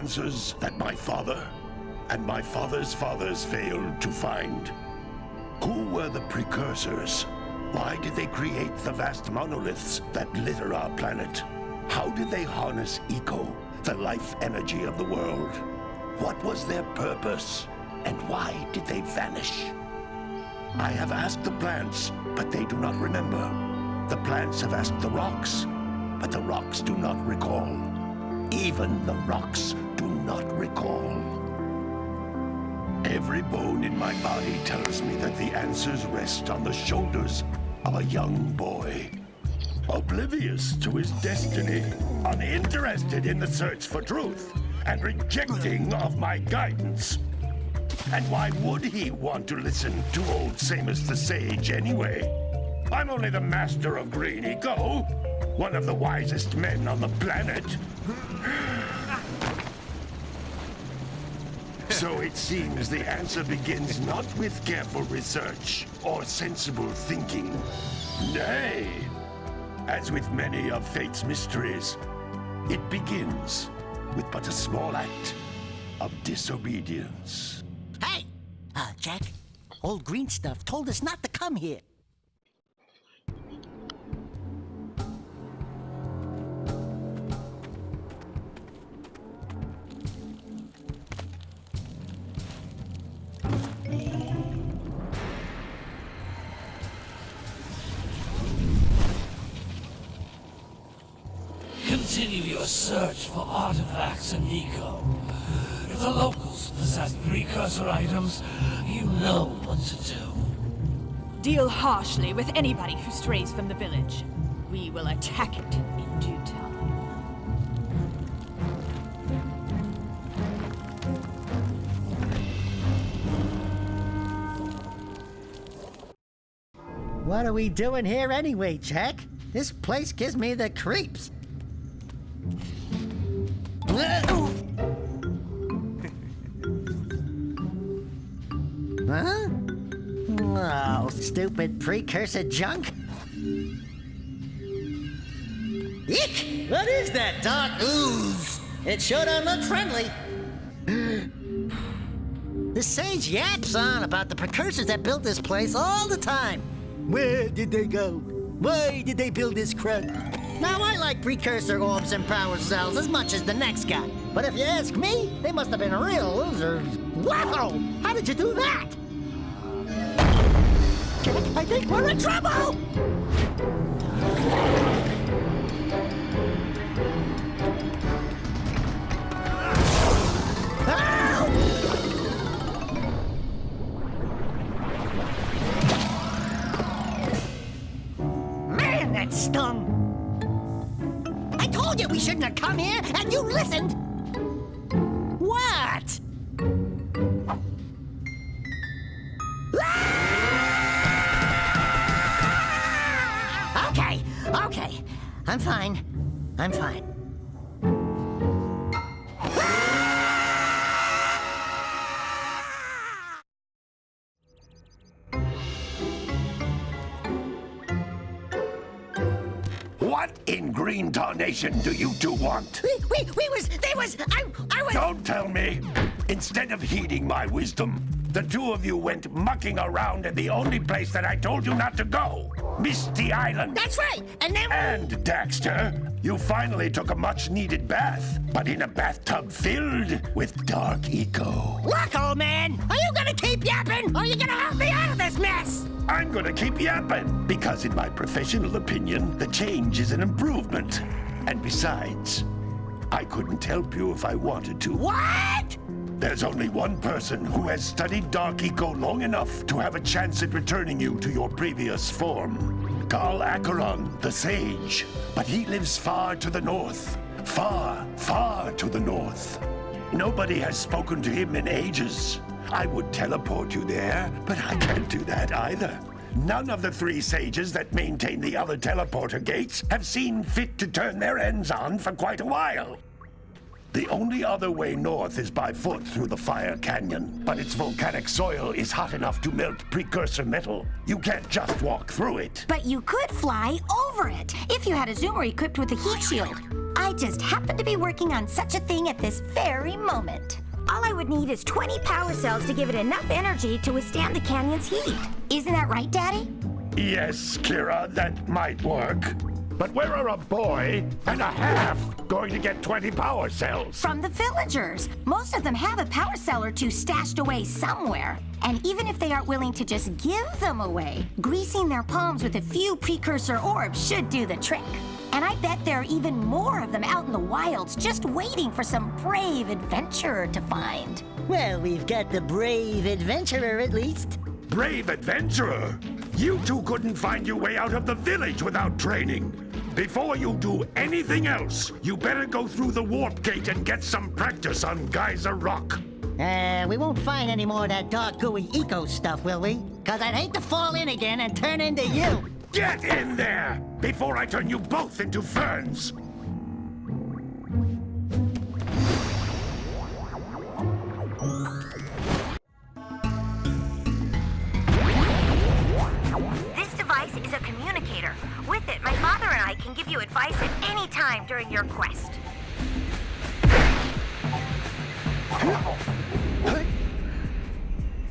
answers that my father and my father's fathers failed to find. Who were the precursors? Why did they create the vast monoliths that litter our planet? How did they harness eco, the life energy of the world? What was their purpose? And why did they vanish? I have asked the plants, but they do not remember. The plants have asked the rocks, but the rocks do not recall. Even the rocks do not recall. Every bone in my body tells me that the answers rest on the shoulders of a young boy. Oblivious to his destiny, uninterested in the search for truth, and rejecting of my guidance. And why would he want to listen to old Samus the Sage anyway? I'm only the master of green eco, one of the wisest men on the planet. So it seems the answer begins not with careful research or sensible thinking. Nay, as with many of fate's mysteries, it begins with but a small act of disobedience. Hey! Jak, old green stuff told us not to come here. Continue your search for artifacts and eco. If the locals possess precursor items, you know what to do. Deal harshly with anybody who strays from the village. We will attack it in due time. What are we doing here anyway, Jak? This place gives me the creeps. Huh? Oh, stupid precursor junk. Eek! What is that dark ooze? It sure don't look friendly. The sage yaps on about the precursors that built this place all the time. Where did they go? Why did they build this crud? Now, I like precursor orbs and power cells as much as the next guy. But if you ask me, they must have been real losers. Wow! How did you do that? Jak, I think we're in trouble! Man, that stung! I told you we shouldn't have come here, and you listened! What? Okay. I'm fine. What in green tarnation do you two want? I was... Don't tell me! Instead of heeding my wisdom, the two of you went mucking around in the only place that I told you not to go. Misty Island. That's right, and then... And, Daxter, you finally took a much-needed bath, but in a bathtub filled with dark eco. Look, old man, are you gonna keep yapping, or are you gonna help me out of this mess? I'm gonna keep yapping, because in my professional opinion, the change is an improvement. And besides, I couldn't help you if I wanted to. What? There's only one person who has studied dark eco long enough to have a chance at returning you to your previous form. Carl Acheron, the Sage. But he lives far to the north. Far, far to the north. Nobody has spoken to him in ages. I would teleport you there, but I can't do that either. None of the three sages that maintain the other teleporter gates have seen fit to turn their ends on for quite a while. The only other way north is by foot through the Fire Canyon, but its volcanic soil is hot enough to melt precursor metal. You can't just walk through it. But you could fly over it, if you had a zoomer equipped with a heat shield. I I just happen to be working on such a thing at this very moment. All I would need is 20 power cells to give it enough energy to withstand the canyon's heat. Isn't that right, Daddy? Yes, Kira, that might work. But where are a boy and a half going to get 20 power cells? From the villagers. Most of them have a power cell or two stashed away somewhere. And even if they aren't willing to just give them away, greasing their palms with a few precursor orbs should do the trick. And I bet there are even more of them out in the wilds just waiting for some brave adventurer to find. Well, we've got the brave adventurer at least. Brave adventurer? You two couldn't find your way out of the village without training. Before you do anything else, you better go through the warp gate and get some practice on Geyser Rock. We won't find any more of that dark gooey eco stuff, will we? 'Cause I'd hate to fall in again and turn into you. Get in there before I turn you both into ferns. This device is a communicator. With it, my father and I can give you advice at any time during your quest.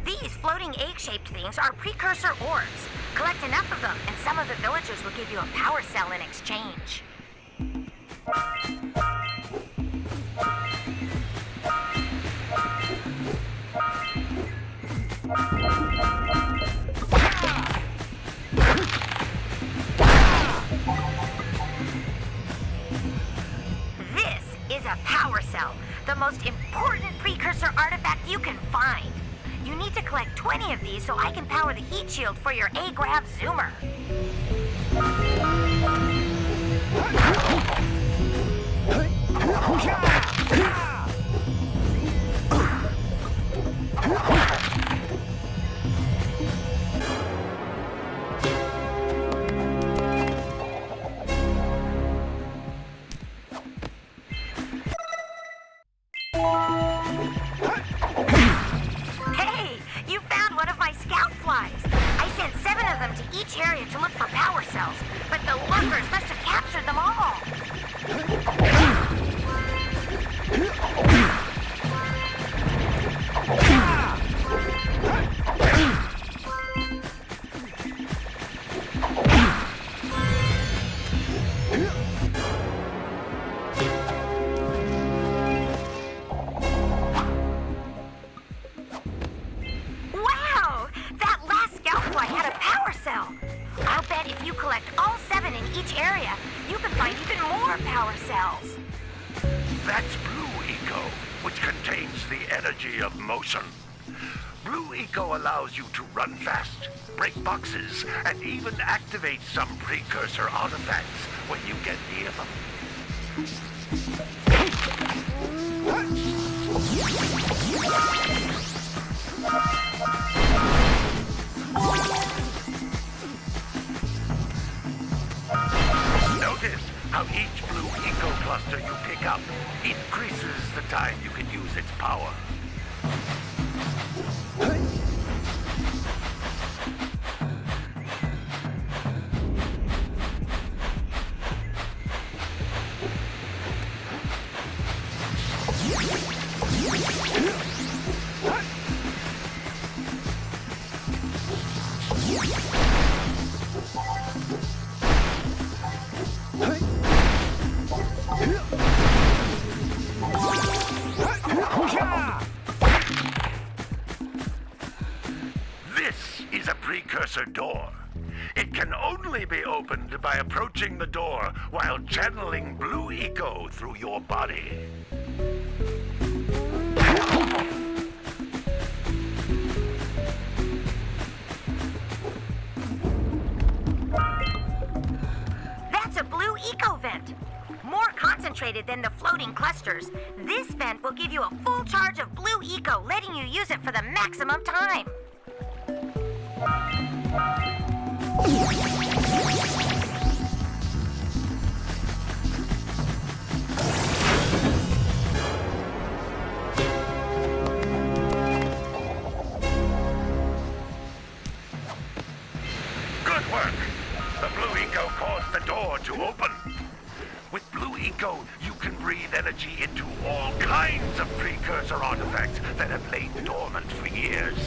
These floating egg-shaped things are precursor orbs. Collect enough of them, and some of the villagers will give you a power cell in exchange. This is a power cell, the most important precursor artifact you can find. You need to collect 20 of these so I can power the heat shield for your A-Grav zoomer. Hey, you found one of my scout flies. I sent 7 of them to each area to look for power cells, but the lurkers must have captured them all. Wow! That last scout fly had a power cell. I'll bet if you collect all 7 in each area, you can find even more power cells. That's Blue Eco, which contains the energy of motion. Blue Eco allows you to run fast, break boxes, and even activate some precursor artifacts when you get near them. Notice how each Blue Eco cluster you pick up increases the time you can use its power. This is a precursor door. It can only be opened by approaching the door while channeling Blue Eco through your body. That's a Blue Eco vent. More concentrated than the floating clusters. This vent will give you a full charge of Blue Eco, letting you use it for the maximum time. Good work! The Blue Eco caused the door to open. With Blue Eco, you precursor artifacts that have lain dormant for years.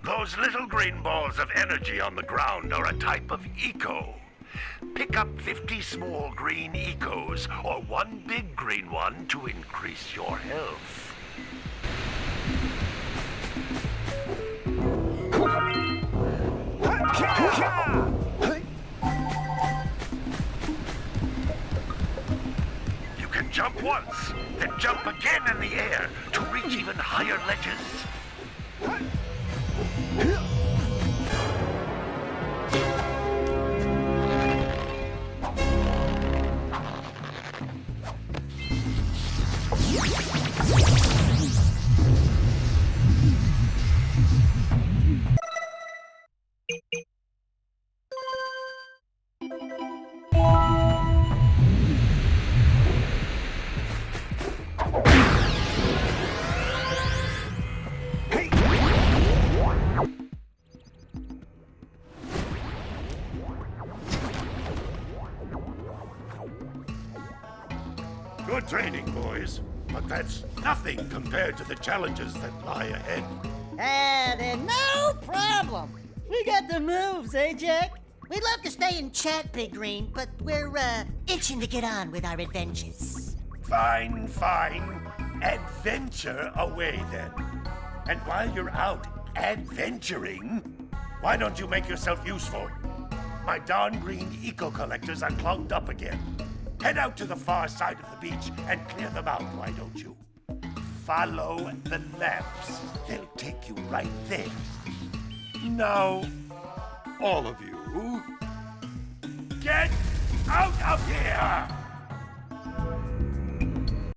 Those little green balls of energy on the ground are a type of eco. Pick up 50 small green ecos, or one big green one to increase your health. You can jump once, then jump again in the air to reach even higher ledges. Good training, boys, but that's nothing compared to the challenges that lie ahead. Then no problem. We got the moves, eh, Jack? We'd love to stay and chat, Big Green, but we're, itching to get on with our adventures. Fine, fine. Adventure away, then. And while you're out adventuring, why don't you make yourself useful? My darn green eco-collectors are clogged up again. Head out to the far side of the beach and clear them out, why don't you? Follow the lamps. They'll take you right there. Now, all of you, get out of here!